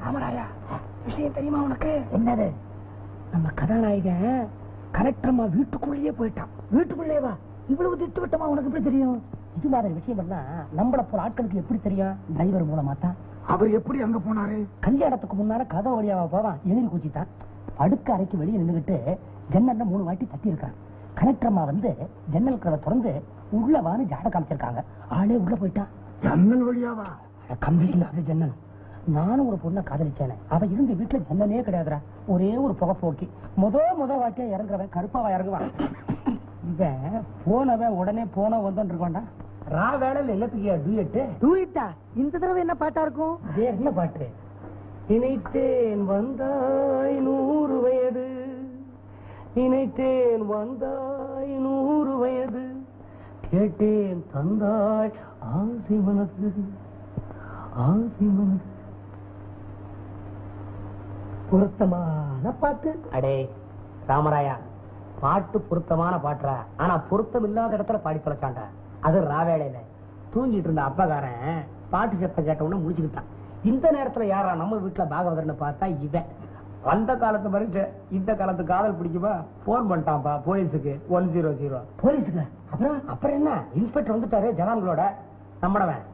ராமராயா, விஷயம் தெரியுமா உனக்கு? என்னது? நம்ம கதாநாயகன் கலெக்டர்மா வீட்டுக்குள்ளேயே போயிட்டான். வீட்டுக்குள்ளேவா? இவ்வளவு திட்டு விட்டமா உனக்கு எப்படி தெரியும்? இது மாதிரி விஷயம் எல்லாம் நம்மள போல ஆட்களுக்கு எப்படி தெரியும்? டிரைவர் மூலமா தான். அவர் எப்படி அங்க போனாரு? கல்யாணத்துக்கு முன்னால கதை வழியாவா போவான், எதிரி குச்சித்தான். அடுக்க அறைக்கு வெளியே நின்றுகிட்டு ஜன்னல்ல 3 வாட்டி தட்டி இருக்கான். கலெக்டர்மா வந்து ஜன்னல் கதவை திறந்து உள்ள வான்னு ஜாட காமிச்சிருக்காங்க. ஆளே உள்ள போயிட்டான். ஜன்னல் வழியாவா? கம்பி இல்லாத ஜன்னல். நானும் ஒரு பொண்ணை காதலிச்சேனே, அவ இருந்த வீட்டுல ஜன்னலே கிடையாதுரா. ஒரே ஒரு புகை போக்கி முத வாட்டியா இறங்குறவன் கருப்பாவா இறங்குவான். இவன் போனவன் உடனே போன வந்து இருக்கோண்டா. ரா வேலையில் எல்லாத்துக்கியா டூயட்டு? டூயட்டா? இந்த தடவை என்ன பாட்டா இருக்கும்? என்ன பாட்டு? நினைத்தேன் வந்தாய் 100 வயது, நினைத்தேன் வந்தாய் 100 வயது, கேட்டேன் தந்தாய் ஆசை மனது, ஆசை மனது. பொருத்தமான பாட்டு. அடே ராமராயா, பாட்டு பொருத்தமான பாட்டுறா. ஆனா பொருத்தம் இல்லாத இடத்துல பாடி தொலைச்சாண்டா. அது ராவேளையில தூங்கிட்டு இருந்த அப்பகாரன் பாட்டு சத்தம் கேட்ட உடனே முடிச்சுக்கிட்டான். இந்த நேரத்துல யாரா நம்ம வீட்டுல பாகவதர்னு பார்த்தா இவன். அந்த காலத்து மனுஷ இந்த காலத்து காதல் பிடிக்குமா? போன் பண்ணிட்டான்பா போலீஸுக்கு 100. போலீஸுக்கு? அப்புறம் என்ன? இன்ஸ்பெக்டர் வந்துட்டாரு ஜனான்களோட. நம்மடவன்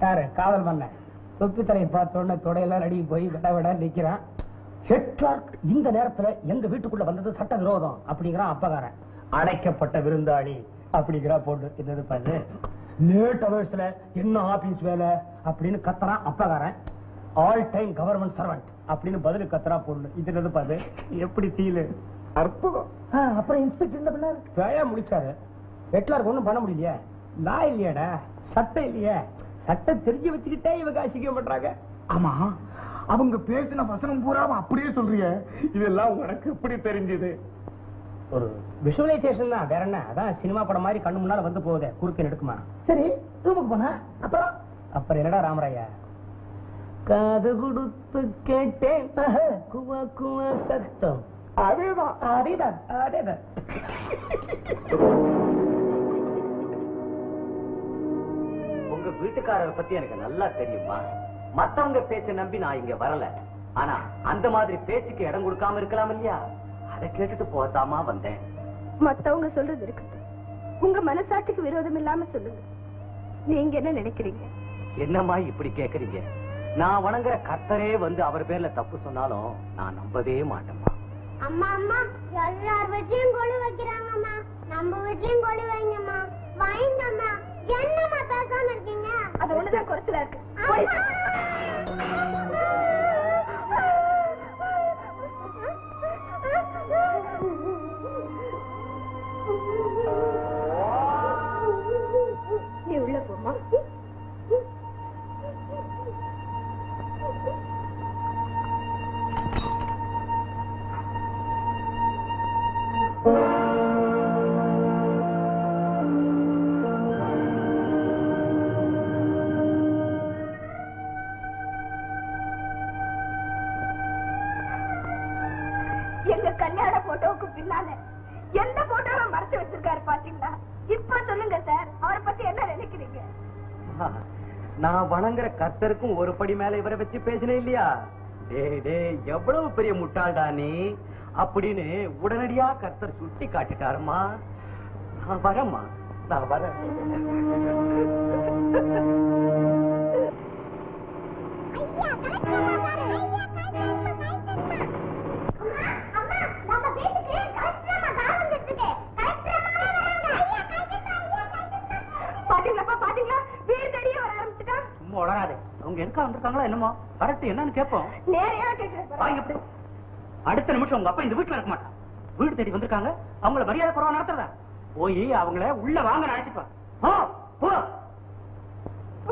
யாரு காதல் பண்ண தொப்பி தலையை பார்த்த உடனே தொடையெல்லாம் நடுங்கி போய் விட நிக்கிறான். இந்த நேரத்துல எங்க வீட்டுக்குள்ள வந்தது சட்ட விரோதம் அப்படிங்கிறான் அப்பகாரன். அடைக்கப்பட்ட விருந்தாளி அப்படிங்கிறா பொண்ணு. என்னது பாரு, லேட் அவர்ஸ்ல என்ன ஆபீஸ் வேலை அப்படின்னு கத்துறான் அப்பகாரன். ஆல் டைம் கவர்மெண்ட் சர்வெண்ட் அப்படின்னு பதில் கத்துறா பொண்ணு. இது என்னது பாரு, எப்படி ஃபீல்? அற்புதம். அப்புறம் இன்ஸ்பெக்டர் என்ன பண்ணாரு? வேலையா முடிச்சாரு. வெட்லாருக்கு ஒண்ணும் பண்ண முடியலையே. லா இல்லையாடா, சட்டம் இல்லையே. சட்டம் தெரிஞ்சு வச்சுக்கிட்டே இவங்க அசிக்க பண்றாங்க. ஆமா, அவங்க பேசின வசனம் பூராம அப்படியே சொல்றிய. இதெல்லாம் உனக்கு எப்படி தெரிஞ்சது? ஒரு விஷுவலைசேஷன் தான், வேற என்ன? அதான் சினிமா படம் மாதிரி கண்ணு முன்னால வந்து போகுது, குறுக்க எடுக்குமா. சரி, ரூமுக்கு போனா அப்புறம் என்னடா ராமராயா, காது கொடுத்து கேட்டேன் குவா குவா சத்தம். அதேதான் அதேதான் அதேதான். உங்க வீட்டுக்காரரை பத்தி எனக்கு நல்லா தெரியுமா. மத்தவங்க பேச்ச நம்பி நான் இங்க வரல. ஆனா அந்த மாதிரி பேச்சுக்கு இடம் கொடுக்காம இருக்கலாம் இல்லையா? அதை கேட்டுட்டு போதாமா வந்தேன். மத்தவங்க சொல்றது இருக்கு, உங்க மனசாட்சிக்கு விரோதம் இல்லாம சொல்லுங்க. நீங்க என்ன நினைக்கிறீங்க? என்னம்மா இப்படி கேக்குறீங்க? நான் வணங்குற கர்த்தரே வந்து அவர் பேர்ல தப்பு சொன்னாலும் நான் நம்பவே மாட்டேம்மா. அம்மா அம்மா, எல்லார் வீட்லயும் கொலு வைக்கிறாங்கம்மா, நம்ம வீட்லயும் கொலு வைங்கம்மா. வாங்கம்மா. என்னம்மா பேசாம இருக்கீங்க? அது ஒண்ணுதான் குறைச்சலா இருக்கு. நீ உள்ள போமா. எங்க கல்யாண போட்டோவுக்கு பின்னால எந்த போட்டோவை மறைச்சு வச்சிருக்காரு பாத்தீங்களா? இப்ப சொல்லுங்க சார், அவரை பத்தி என்ன நினைக்கிறீங்க? நான் வணங்குற கர்த்தருக்கும் ஒரு படி மேல இவரை வச்சு பேசினேன் இல்லையா? எவ்வளவு பெரிய முட்டாள்டா நீ அப்படின்னு உடனடியா கர்த்தர் சுட்டி காட்டிட்டாருமா. நான் வரேம்மா, நான் வரேன். அவங்க எங்க வந்திருக்காங்களா என்னமோ, கரெக்ட் என்னன்னு கேட்போம். அடுத்த நிமிஷம் உங்க அப்பா இந்த வீட்டுல இருக்க மாட்டான். வீடு தேடி வந்திருக்காங்க, அவங்கள மரியாதை குறைவா நடத்துறதா? போய் அவங்கள உள்ள வாங்க நினைச்சுப்பா.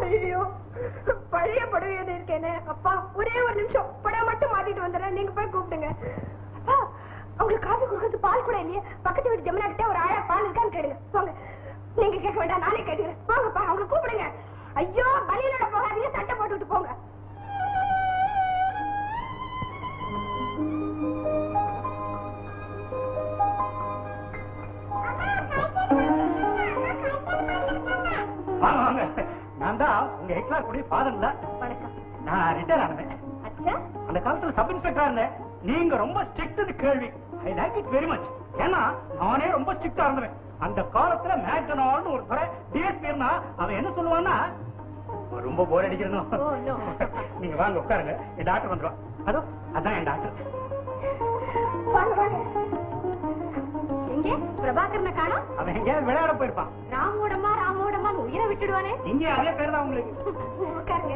ஐயோ, பழைய படவே இருக்கேனே. அப்பா ஒரே ஒரு நிமிஷம், படம் மட்டும் மாத்திட்டு வந்துடுறேன், நீங்க போய் கூப்பிடுங்க. அப்பா, அவங்களுக்கு காஃபி கொடுக்கறது பால் கூட இல்லையே. பக்கத்து வீட்டு ஜமுனா கிட்ட ஒரு ஆயா பால் இருக்கான்னு கேளுங்க. போங்க, நீங்க கேட்க வேண்டாம், நானே கேட்டுக்கிறேன். போங்கப்பா, அவங்களை கூப்பிடுங்க. ஐயோ, பலியோட போகாதீங்க, சட்டை போட்டுட்டு போங்க. நான் தான் உங்க எக்ஸ்ட்ரா கூடிய ஃபாதர் இல்ல. நான் ரிட்டையர் ஆனேன். அந்த காலத்துல சப் இன்ஸ்பெக்டரா இருந்தேன். நீங்க ரொம்ப ஸ்ட்ரிக்ட் கேள்வி. I like it very much. ஏன்னா நானே ரொம்ப ஸ்ட்ரிக்டா இருந்தேன். அந்த காலத்துல மேக்டனால்டு ஒரு துறை டிஎஸ்பி இருந்தா அவன் என்ன சொல்லுவான்னா, ரொம்ப போர் அடிக்கிறோம். நீங்க வாங்க உட்காருங்க, என் டாக்டர் வந்துருவா. அதோ அதான் என் டாக்டர். எங்கே பிரபாகரனை காணோம்? அவன் எங்கேயாவது விளையாட போயிருப்பான். ராமோடமா உயிரை விட்டுடுவானே. இங்கே அதே பேர் தான் உங்களுக்கு. உட்காருங்க,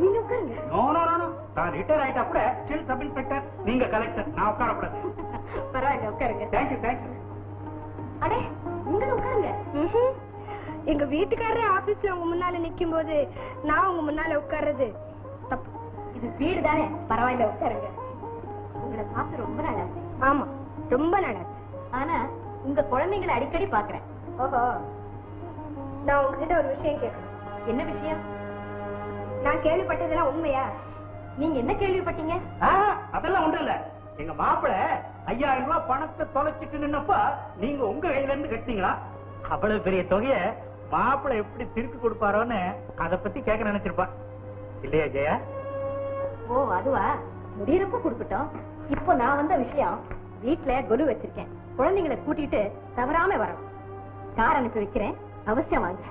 நீங்க உட்காருங்க. நோ நோ நோ, நான் ரிட்டையர் ஆயிட்டா கூட ஸ்டில் சப் இன்ஸ்பெக்டர், நீங்க கலெக்டர், நான் உட்காரக்கூடாது. பரவாயில்ல, உட்காருங்க. Thank you thank you. அடே, நீங்க உட்காருங்க. எங்க வீட்டுக்காரரே ஆபீஸ்ல உங்க முன்னால நிக்கும் போது நான் உங்க முன்னால உட்கார்றது தப்பு. இது வீடு தானே, பரவாயில்ல உட்காருங்க. உங்களை பார்த்து ரொம்ப நாளாச்சு. ஆமா, ரொம்ப நாளாச்சு. ஆனா உங்க குழந்தைங்களை அடிக்கடி பாக்குறேன். ஓஹோ, நான் உங்ககிட்ட ஒரு விஷயம் கேட்கணும். என்ன விஷயம்? நான் கேள்விப்பட்டதெல்லாம் உண்மையா? நீங்க என்ன கேள்விப்பட்டீங்க? அதெல்லாம் ஒன்றும் இல்ல. எங்க மாப்பிள 5000 ரூபாய் பணத்தை தொலைச்சிட்டு நின்னப்ப நீங்க உங்க கையில இருந்து கட்டிங்களா? அவ்வளவு பெரிய தொகைய மாப்பிள எப்படி திருப்பி கொடுப்பாரோன்னு அதை பத்தி கேட்க நினைச்சிருப்பான் இல்லையா ஜெயா? ஓ, அதுவா? முடியறப்ப கொடுக்கட்டும். இப்போ நான் வந்த விஷயம், வீட்டுல கொலு வச்சிருக்கேன். குழந்தைங்களை கூட்டிட்டு தவறாம வரணும். கார் அனுப்பி வைக்கிறேன், அவசியம் வாங்க.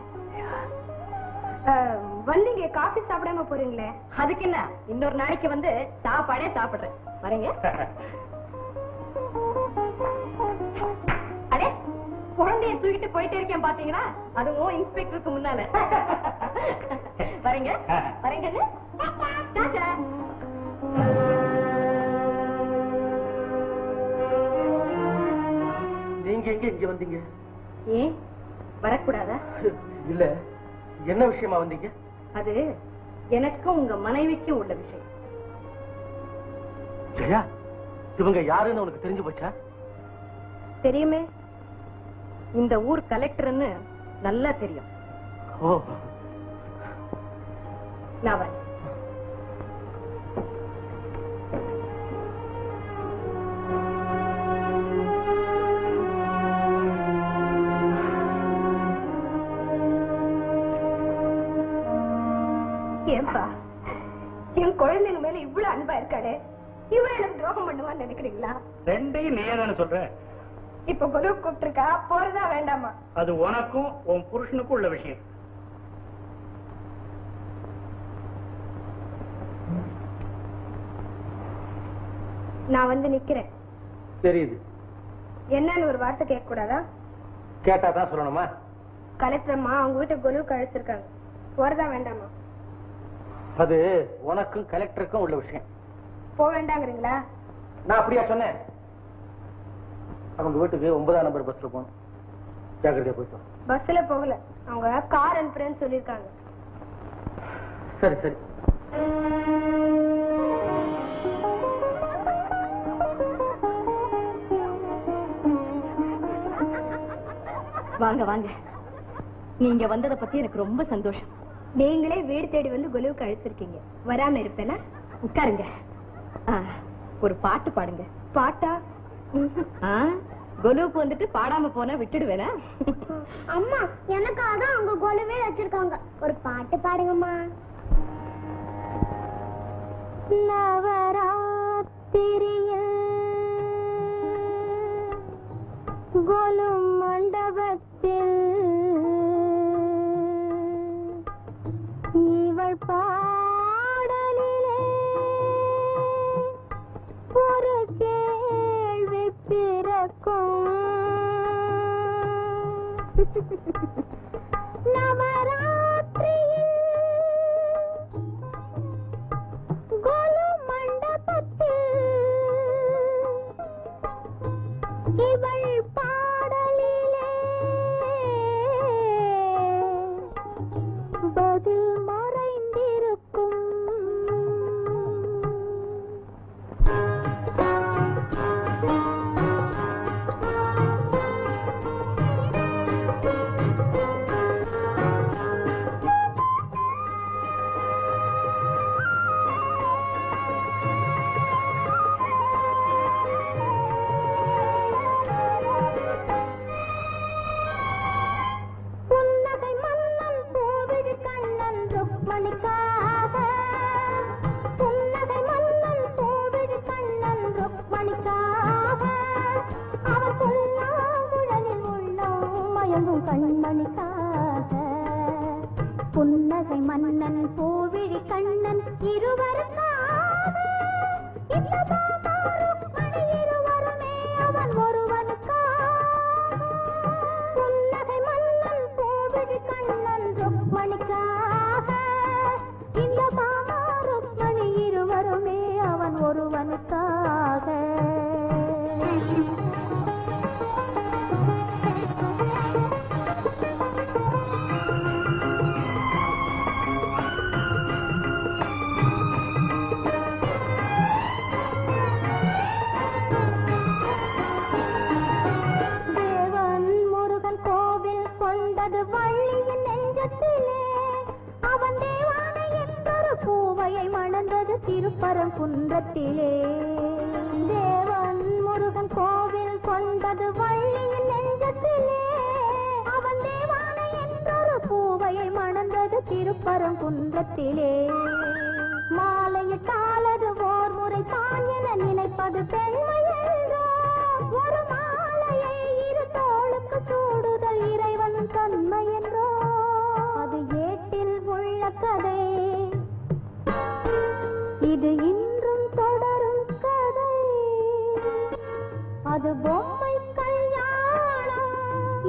வந்தீங்க, காஃபி சாப்பிடாம போறீங்களே? அதுக்கு என்ன, இன்னொரு நாளைக்கு வந்து சாப்பாடே சாப்பிடுறேன். வரீங்க? அடே, குழந்தைய தூக்கிட்டு போயிட்டே இருக்கேன் பாத்தீங்களா? அதுவும் இன்ஸ்பெக்டருக்கு முன்னால. வரீங்க? வரீங்க. நீங்க எங்க இங்க வந்தீங்க? ஏன் வரக்கூடாதா? இல்ல, என்ன விஷயமா வந்தீங்க? அது எனக்கும் உங்க மனைவிக்கும் உள்ள விஷயம். ஜெயா, இவங்க யாருன்னு உனக்கு தெரிஞ்சு போச்சா? தெரியுமே, இந்த ஊர் கலெக்டர்னு நல்லா தெரியும். ஓ, நான் வரேன். ஏன்பா, என் குழந்தைங்க மேல இவ்வளவு அன்பா இருக்காரு, இவன் எனக்கு துரோகம் பண்ணுவான்னு நினைக்கிறீங்களா? ரெண்டையும் நீ தானே சொல்ற. இப்ப குரு கூப்பிட்டுருக்கா, போறதா வேண்டாமா? அது உனக்கும் உன் புருஷனுக்கும் உள்ள விஷயம். நான் வந்து நிக்கிறேன். தெரியுது. என்னன்னு ஒரு வார்த்தை கேட்க கூடாதா? கேட்டாதான் சொல்லணுமா? கலெக்டர் அம்மா அவங்க வீட்டை கொலு கழிச்சிருக்காங்க, போறதா வேண்டாமா? அது உனக்கும் கலெக்டருக்கும் உள்ள விஷயம். போக வேண்டாங்கிறீங்களா? நான் அப்படியா சொன்னேன்? அவங்க வீட்டுக்கு 9ஆம் நம்பர் பஸ்ல போகணும். ஜாக்கிரதையா போயிட்டோம். பஸ்ல போகல, அவங்க கார் அனுப்புறேன்னு சொல்லிருக்காங்க. சரி சரி. வாங்க வாங்க, நீங்க வந்ததை பத்தி எனக்கு ரொம்ப சந்தோஷம். நீங்களே வீடு தேடி வந்து கொலுவுக்கு அழைச்சிருக்கீங்க, வராம இருப்பேனா? உட்காருங்க. ஒரு பாட்டு பாடுங்க. பாட்டா? கொலுவுக்கு வந்துட்டு பாடாம போனா விட்டுடுவேனா? அம்மா, எனக்காக தான் அவங்க கொலுவே வச்சிருக்காங்க. ஒரு பாட்டு பாடுங்கம்மா. நவராத்திரியில் கொலு மண்டபத்தில் இவள் பாடலிலே ஒரு கேள்வி பிறக்கும். நவராத்திரியில் கொலு மண்டபத்தில் இவள் பாடலிலே பதில் மறைந்திருக்கும். இருவருக்காக இந்த மாமாருக்மணி இருவருமே அவன் ஒருவனுக்காக புன்னகை மன்னன் கோவிடி கண்ணன் ருக்மணிக்காக இந்த மாமாருக்மணி இருவருமே அவன் ஒருவனுக்காக வள்ளியின் நெஞ்சத்திலே அவன் தேவானை என்றொரு பூவையை மணந்தது திருப்பரங்குன்றத்திலே தேவன் முருகன் கோவில் கொண்டது வள்ளியின் நெஞ்சத்திலே அவன் தேவானை என்றொரு பூவையை மணந்தது திருப்பரங்குன்றத்திலே மாலையிட்டாலது ஓர் முறை தான் என நினைப்பது பெண்மை என்றோ ஒரு மாலையை இரு தோளுக்கு சூடுதல் இறைவன் தன்மை என்றோ அது ஏட்டில் உள்ள கதை இது இன்றும் தொடரும் கதை அது பொம்மை கல்யாணம்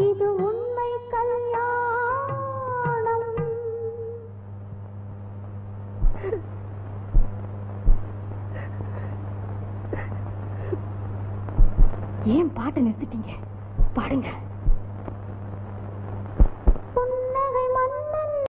இது உண்மை கல்யாணம் ஏன் பாட்டு நிறுத்திட்டீங்க? பாடுங்க.